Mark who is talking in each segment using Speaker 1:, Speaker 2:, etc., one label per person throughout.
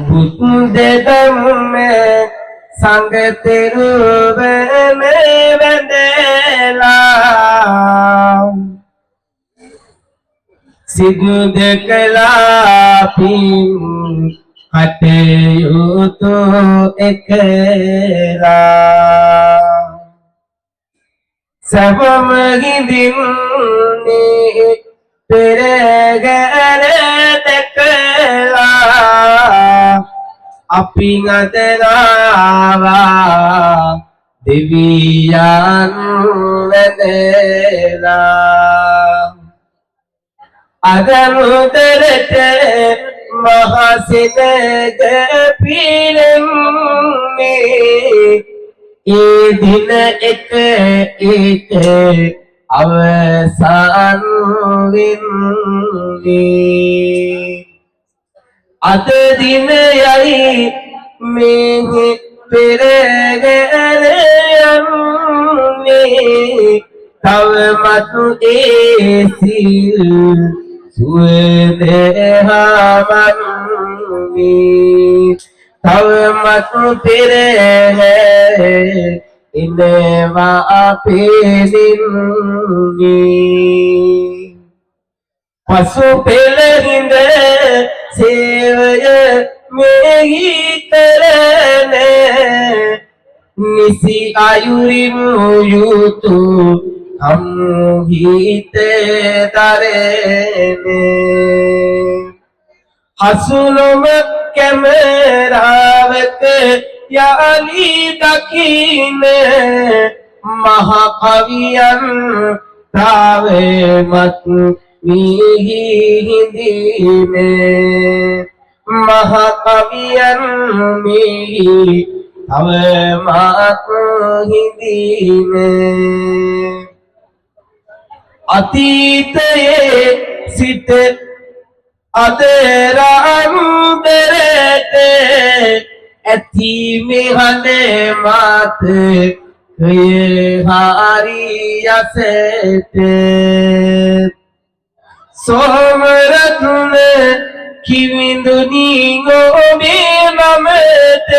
Speaker 1: බුද්ධ ධම්ම සංඝ තෙරුවන් වන්දලා සිදු දෙකලා පින් කටයුතු එකලා සවම හිඳින්නේ පෙරගැර දැකලා අපි අදලාවා දෙවියන් වැඳලා අදමුදලට මහසිනග පිරෙන්නේ ඒ දින එක අවසන් වෙන්නේ අද දිනයයි මේ පෙරගෙන යන්නේ තව මතු ඒ සිල් සුවදහවන්නේ තව මතු පෙරහැ ඉන්නවා අපේ දින්නේ පසු පෙළහිඳ සේවය මෙහි කරන නිසි අයුරින් යුතු අම්හිත දරනේ හසුලොම කැමරාවක යාලි දකින්න මහ කවියන් තාවමත් මිහි හිඳීමේ මහ කවියන් මිහි තවමත් හිඳීමේ අතීතයේ සිට අදරන්දරට ඇති මෙහන මාත හරි යසට සෝමරතුන කිවිඳුනි ඔබේ නමට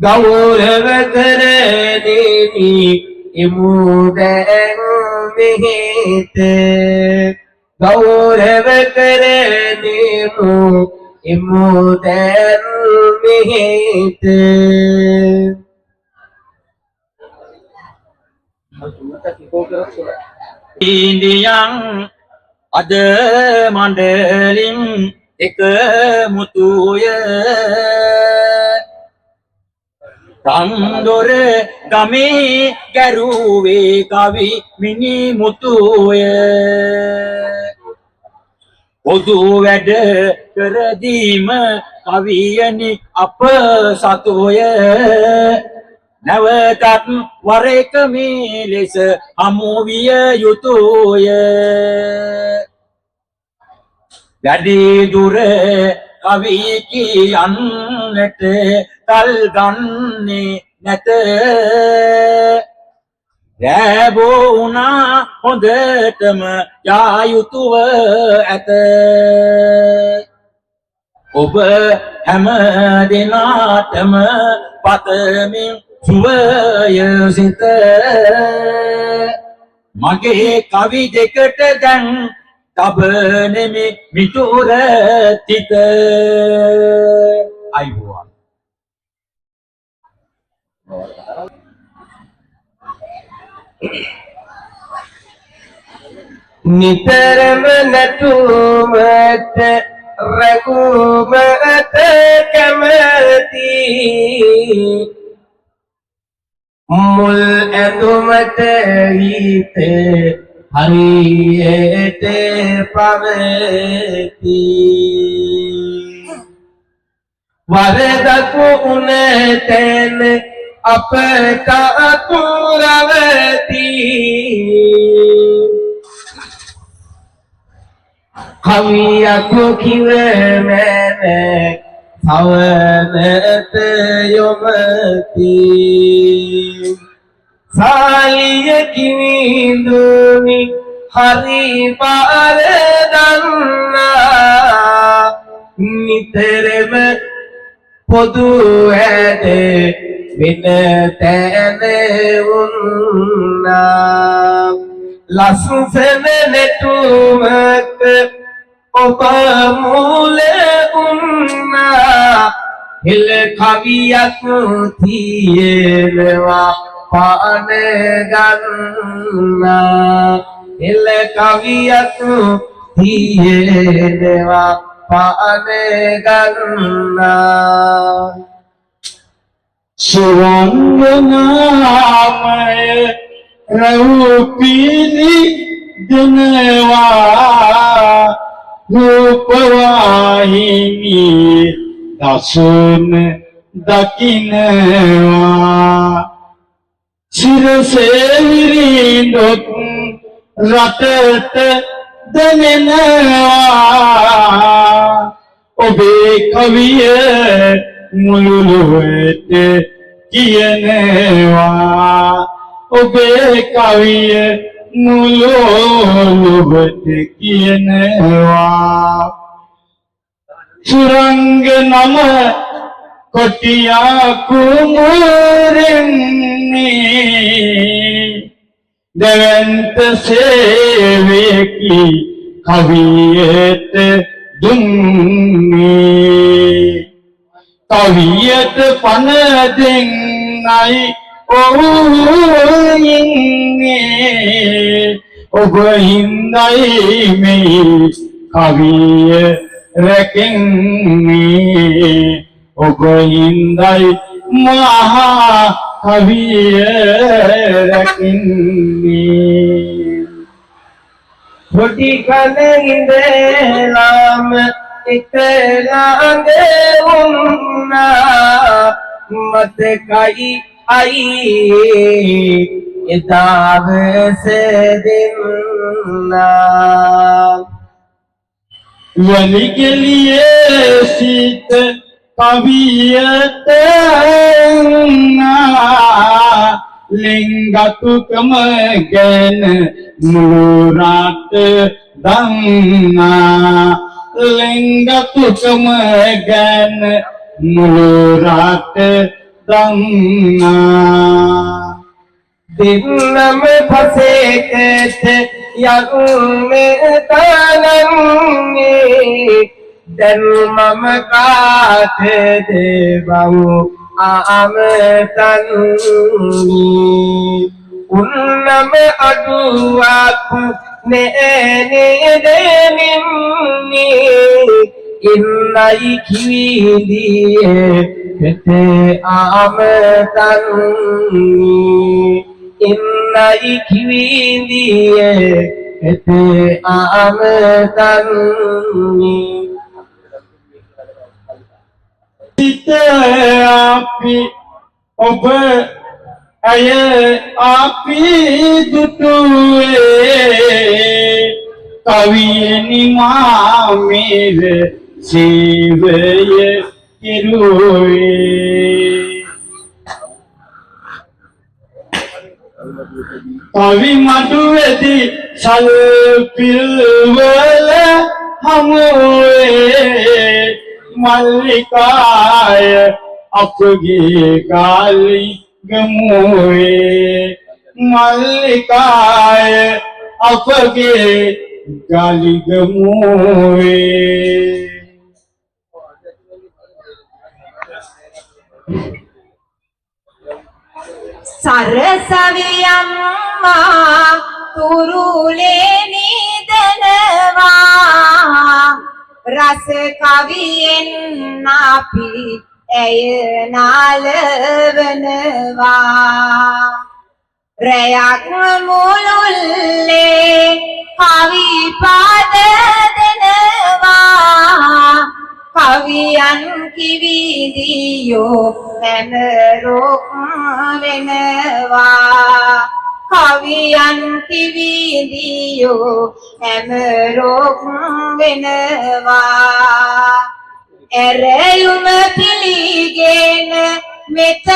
Speaker 1: ගෞරව කරනෙමි එමුදැන් මෙහෙත ගෞරව කරනෙමු එමුදැන් මෙහෙත
Speaker 2: ඉන්දියන් අද මණ්ඩලින් එක මුතුය රන්දොර ගමේ ගැරුවේ කවි මිනි මුතුය පොදු වැඩ කරදීම කවියනි අප සතුය නැවතත් වර එක මේ ලෙස හමු විය යුතුය වැඩි දුර කවි කියන්නට තල් ගන්නේ නැත රැබෝ වුණා හොඳටම යා යුතුව ඇත ඔබ හැම දිනාටම පතමින් සුවය සිත මගේ කවි දෙකට දැන් තබනෙමි මිතුර තිත අයිබෝවන්
Speaker 1: නිතරම නැතුමට රැකුමට කැමති මුල් ඇඳුමට හිත හරියට පවති වරදක් උනතන අපට අතුරවති කවියක් කිව මැන සවනත යොමති සාලිය කිවිඳුනි හරි පාර දන්නා නිතරම පොදු ඇද වෙන තැන වුණා ලස්සන නෙටුමක ඔබ මූල වුණා හිල කවියක් තියෙනවා පාන ගන්නා හිල කවියක් තියෙනවා පාන ගන්නා
Speaker 2: සුරංගනාමය රූපිලි දනවා රූපවාහිනී දසුන දකින්නවා සිරසේ විරිඳොත් රටට දැනෙනවා ඔබේ කවිය මුළු ලොවට කියනවා ඔබේ කවිය මුළු ලොවට කියනවා සුරංග නම කොටියා කුමුරෙන්නේ දෙවන්ත සේවකි කවියට දුන්නේ කවියට පන දෙන්නයි ඔහු ඉන්නේ ඔබ හින්දයි මේ කවිය රැකෙන්නේ ඔබ හින්දයි මහා කවිය රැකෙන්නේ
Speaker 1: පොඩි කනේ ඉඳලාම එකලාඟ වුණා මතකයි අයි එදාවස දෙන්නා
Speaker 2: වලිගෙලියේ සිට කවියට ලිංගතුකම ගැන මුළු රට දන්නා ලිංගතුකම ගැන මුළු රට දන්නා
Speaker 1: දෙන්නම පසේකට යන්නේ තනන්නේ දැන් මම කාටද බවු ආමතන්නේ උන්නම අඩුවක් නෑ දෙනින්නේ ඉන්නයි කිවිදියේ පෙතේ ආමතන්නේ ඉන්නයි කිවිදියේ පෙතේ ආමතන්නේ
Speaker 2: සිත අපි ඔබ අය අපි දුටුවේ කවියනි මාමෙර සේවය කෙරුවේ කවි මඩුවේදී සල්පිල්වල හමුවේ මල්ලිකාය අපගේ කාලි ගමුවේ මල්ලිකාය අපගේ කාලි ගමුවේ
Speaker 3: සරසවියම්මා තුරුලේ නිදනවා රස කවියෙන් අපි ඇය නාලවනවා රැයක් මුළුල්ලේ කවි පාද දෙනවා කවියන් කිවිදියෝ හැමරොක් වෙනවා කවියන් කිවිදියෝ හැමරොක් වෙනවා ඇරයුම පිළිගෙන මෙතනට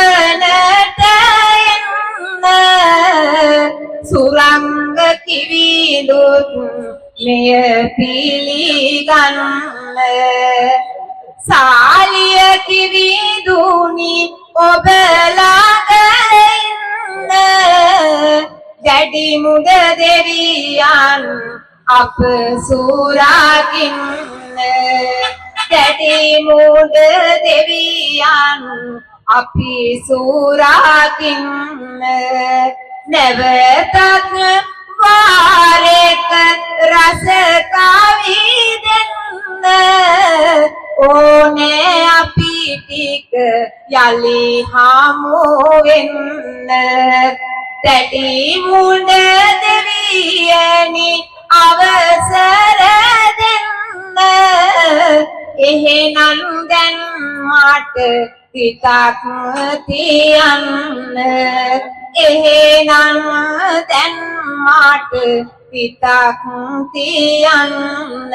Speaker 3: එන්න සුරංග කිවිදුත් මෙය පිළිගන්න සාලිය කිවිදුනි ඔබ ළඟ ඉන්න දැඩි මුද දෙවියන් අප සුරකින්න දැඩි මුද දෙවියන් අපි සුරකින්න නැවතත් වාරෙක රස කවි දෙන්න ඕනේ අපි ටික යලි හමු වෙන්න දැඩි මුද දෙවියනි අවසර දෙන්න එහෙනම් දැන් මට සිතක් තියන්න එහෙනම් දැන් මට සිතක් තියන්න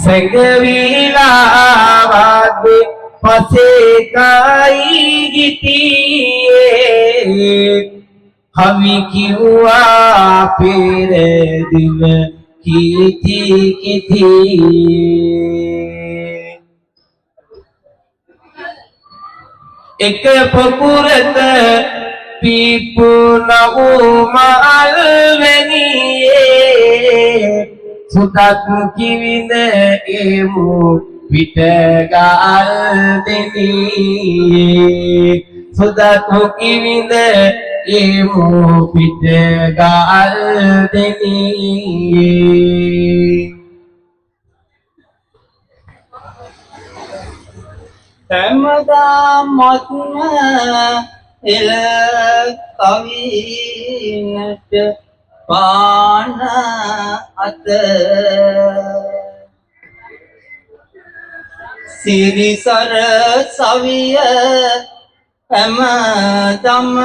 Speaker 1: සැඟවිලා වාගේ පසේ කයි ගිතියේ කවි කිව්වා පෙර දින කීති කිති එක පොකුරක පීපු නවුමල් වෙනියේ සුදක් කිවිඳ එමු පිට ගල් දෙනියේ සුදක් කිවිඳ එමු පිට ගල් දෙනියේ
Speaker 2: හැමදාමත්ම එල කවිනට පාන අත සිරිසර සවිය හැමදම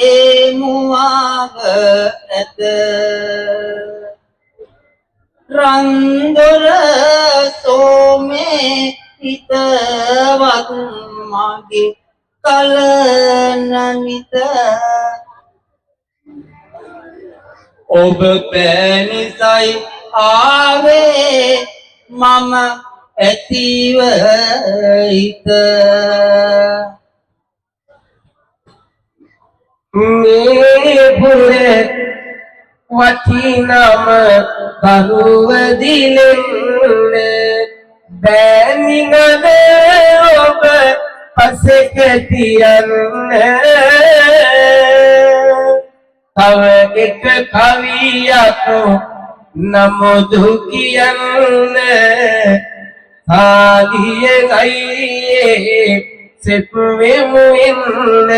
Speaker 2: එමුවාග ඇත රන්දොර සෝමේ හිතවත් මගේ කලනමිත ඔබ පැනිසයි ආවේ මම ඇතිව හිත
Speaker 1: මේ පුරේ වටිනම කරුව දිලෙන්නේ බෑනිගද ඔබ පසෙක තියන්න තව එක කවියක් නමුදු කියන්න ආදියේ ගයියේ සෙප්වෙමු ඉන්න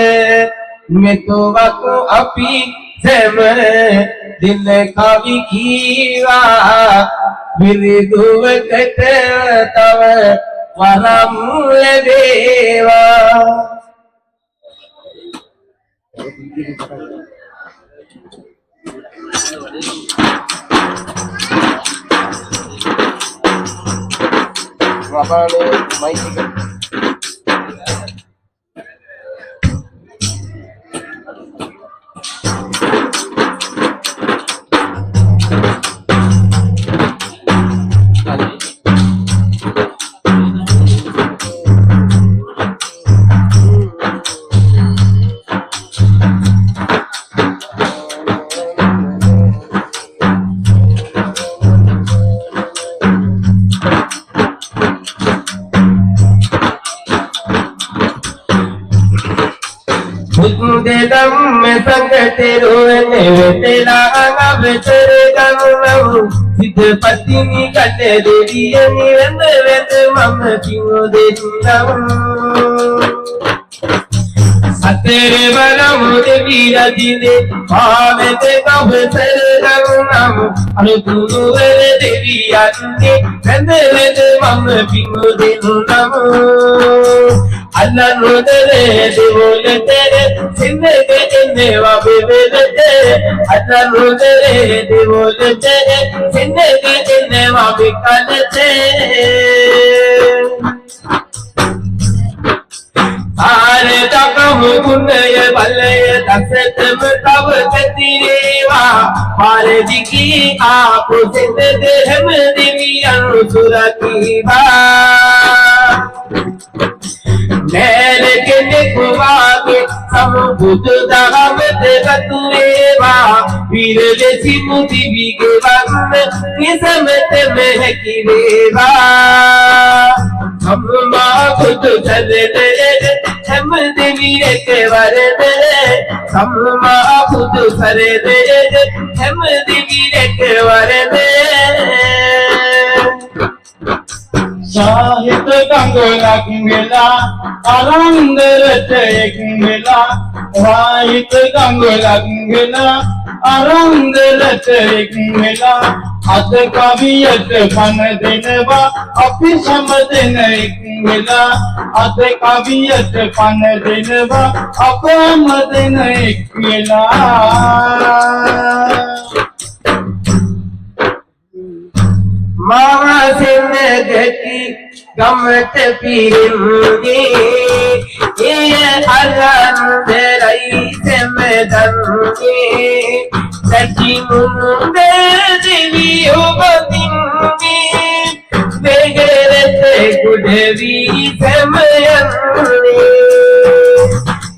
Speaker 1: මෙතුවක් අපි සැම දින කවි කීවා විරිදුවකට තව වරම් ලැබේවා Dam sangat rohne tela angabter ganam sidh patini kate deviye ni vend vend mam kingo denam satere baram devira dine paavete gavter ganam anutunu vere deviyanne vend vend mam kingo denam Allah nodere devole tere zindagi jinne wa bebelete Allah nodere devole tere zindagi jinne wa bikalete Aare takam गुणय बलय दसतम तव कतिरेवा पारदी की आप सिंध देहम दिव्यं सुरकीवा nail के निकुवागे समुद्र दावत गतुएवा वीर लेसी मुदी बीगे one किस्मत में किरेवा हम खुद चलने हम देवीर के वरदे हम खुद चलने हम देवीर के वरदे
Speaker 4: साहित गंगोला किंगला आरंदरत किंगला वाहित गंगोला किंगला आरंदरत किंगला अत कवियत फन दिनवा अपि समदिन किंगला अत कवियत फन दिनवा अपमदिन किंगला
Speaker 1: मासिन गति गमत पीरिंगे ये अरंद रई से मदंगे सची मुंदे दिवियो बदिंगे बेगरत गुडवी समयंगे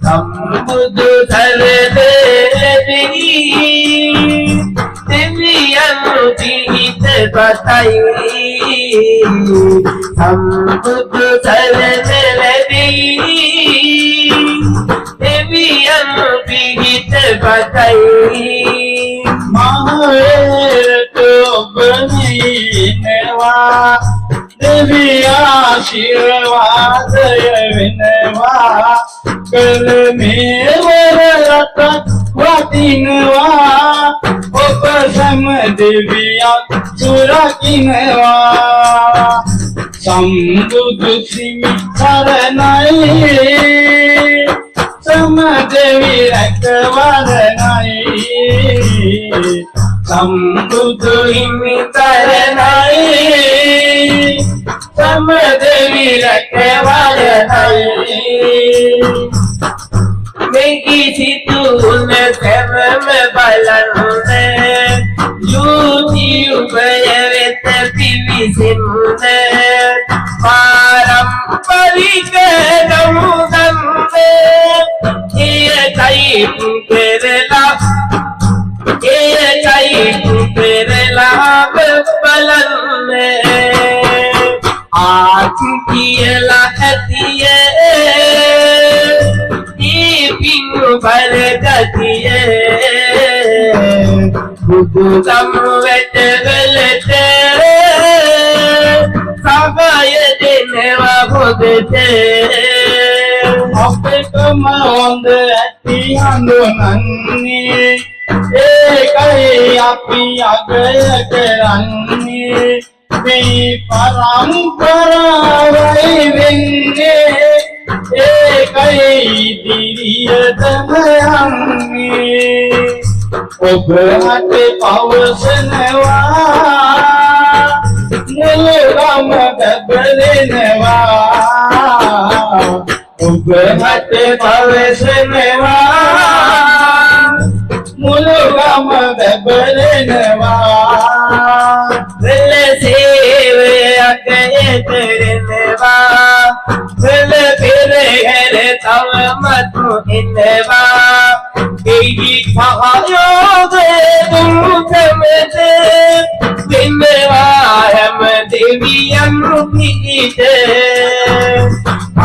Speaker 1: हम बुध धर देवी बताई हम खुद चलने लगी देवी अनुभीत बताई
Speaker 4: महावीर तो बनीनवा देवी आशीर्वाद विनवा कर मेवर रत वातिनवा उपसम देविया सुरकिनवा संबुद सिमि शरणाई समदेवी रखवारनाई संबुद हिमि शरणाई समदेवी रखवारनाई मेगी सितून सेवम बलन यूती उपयवित पिवि सिंध पारंपरिक नमुगंध ये कई केरला बलन आज कियला अतिये पिंगु भर गतिये बुदु समवेत गलते सबाय देनेवा बुदते अपे कमोंद अति हंदो नन्नी एकै अपि अगय करन्नी मे परंपरा वै विन्ने एकै दिरिय दमयन्नी उभहत पवसनवा मुलगम दबलनवा उभहत पवसनवा मुलगम दबलनवा
Speaker 1: दिल सेव अगय करनवा दिल फिर घर तव मधु इनवा यही खायो दे तुम समझे बिनवा हम देवी अनुभीत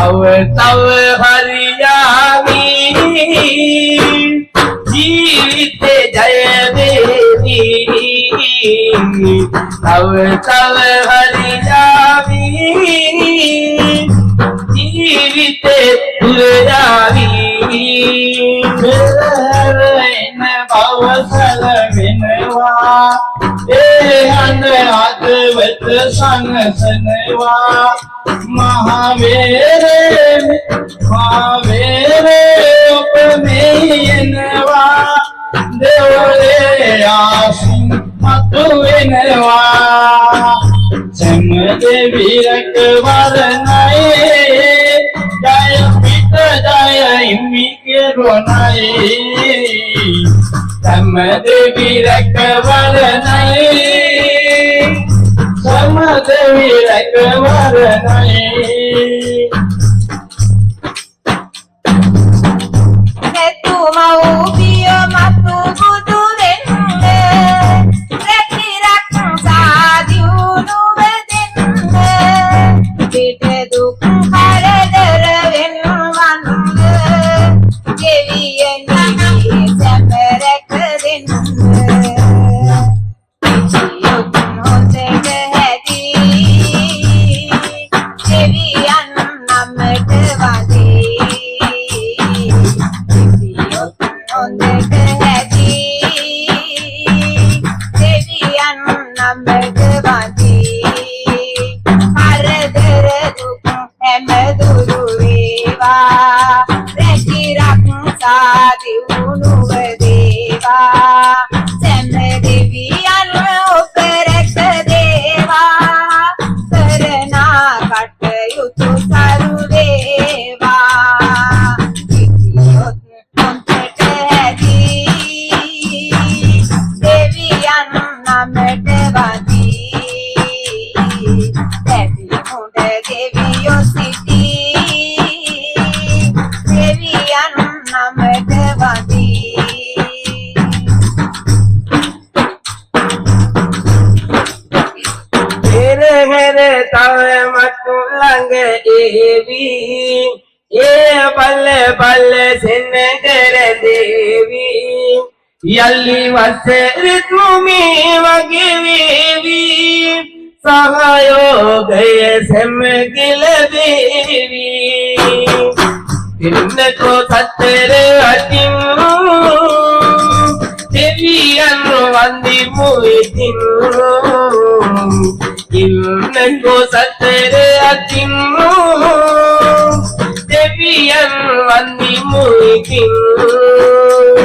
Speaker 1: अव तव हरियाणी जीवित जय देवी तव तव हरियाणी जीवित दुर्यावी
Speaker 4: भवसल विनवा ए अनहद संग सनवा महावीर उपमेयनवा देवरे आसिन मतुविनवा समदेवी रखवारनाए जय पिता जय හිමි කෙරුණයි සමදෙවි රැකවරණයි සමදෙවි රැකවරණයි
Speaker 3: හෙතු මව්පිය මතු බුදු වෙන්න රැකි රක්ෂා දියුණුව දෙන්න පිට දුක් කරදර වෙනවන්න දෙවියන් සැප රැක දෙන්න සියොත් හොඳට හැදී දෙවියන් නමට වදී සියොත් හොඳට හැදී දෙවියන් නමට වදී කරදර දුක් හැම දුරු වේවා රැකි රක්ෂා දියුණුව දේවා සැම දෙවියන් ඔබ රැක දේවා කරනා කටයුතු සරු වේවා සියොත් හොඳට හැදී දෙවියන් නමට වදී දැවි හොඳ දෙවියෝ සිටී දෙවියන් නමට වදී
Speaker 1: පෙරහැර තව මතු ළඟ ඒවි ඒ බල්ල බල්ල සෙන්න කර දේවි යල්ලි වසරෙත් මුමි වගේ වේවි සහයෝගය සැමගිල දේවි ඉන්නකෝ සතර අතින් දෙවියන් වන්දිමු ඉතින් ඉන්නකෝ සතර අතින් දෙවියන් වන්දිමු ඉතින්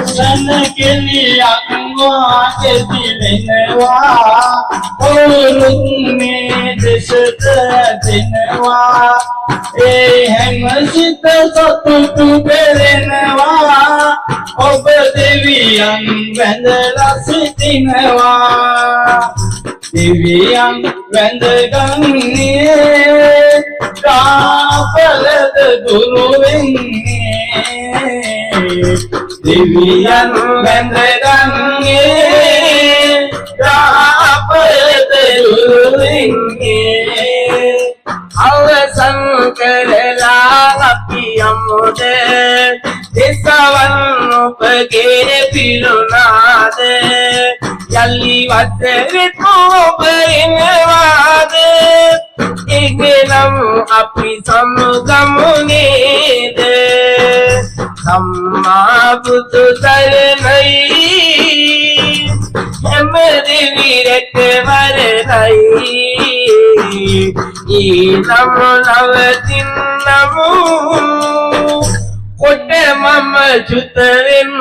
Speaker 4: සනකෙලියක් වාගෙදි වෙනවා ඕරුන්නේ දෙසට දෙනවා ඒ හැම සිත සතුටු පෙරෙනවා ඔබ දෙවියන් වැඳලා සිටිනවා දෙවියන් වැඳගන්නේ කාපලද දුරු වෙන්නේ දෙවියන් වැඳගන්නේ කාපලද දුරු වෙන්නේ
Speaker 1: අවසන් කරලා අපි යමුද දෙසවන් ඔබගේ පිරුණාද යල්ලි වසරෙත් ඔබ එනවාද එගෙනම් අපි සමුගමු නේද සම්මා බුදු සරණයි හැම දෙවි රැකවරණයි ඊනම් නවතින්නමු කොට මම චුත වෙන්නම්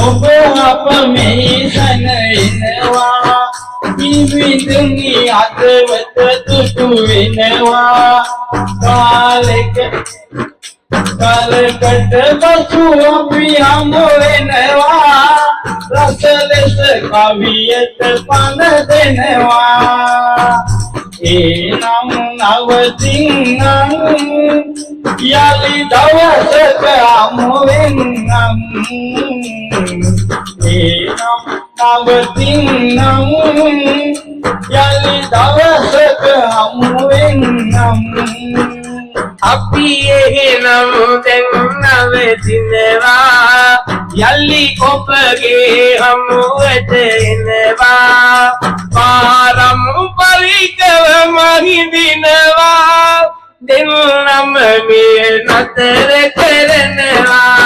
Speaker 4: ඔබ අප මේ සැනෙනවා විවිධනි අදවත තුටු වෙනවා කාලකට පසු අපි හමු වෙනවා රස ලෙස කවියට පන දෙනවා එනම් නවතින්නම් යලි දවසක හමු වෙන්නම් එනම් නවතින්නම් යලි දවසක හමු වෙන්නම්
Speaker 1: අපි එහෙනම් දැන් නවතිනවා යල්ලි ඔබගේ හමුවට එනවා පාරම්පරිකව මහිඳිනවා දෙන්නම මේ නතර කරනවා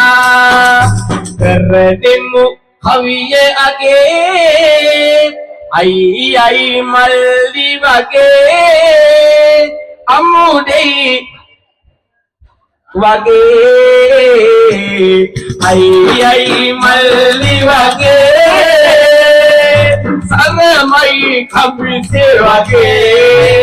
Speaker 1: කරදෙමු කවිය අගේ අයි මල්ලි වගේ අමුදෙයි වගේ අයි මල්ලි වගේ Tanamai Kapri Sevake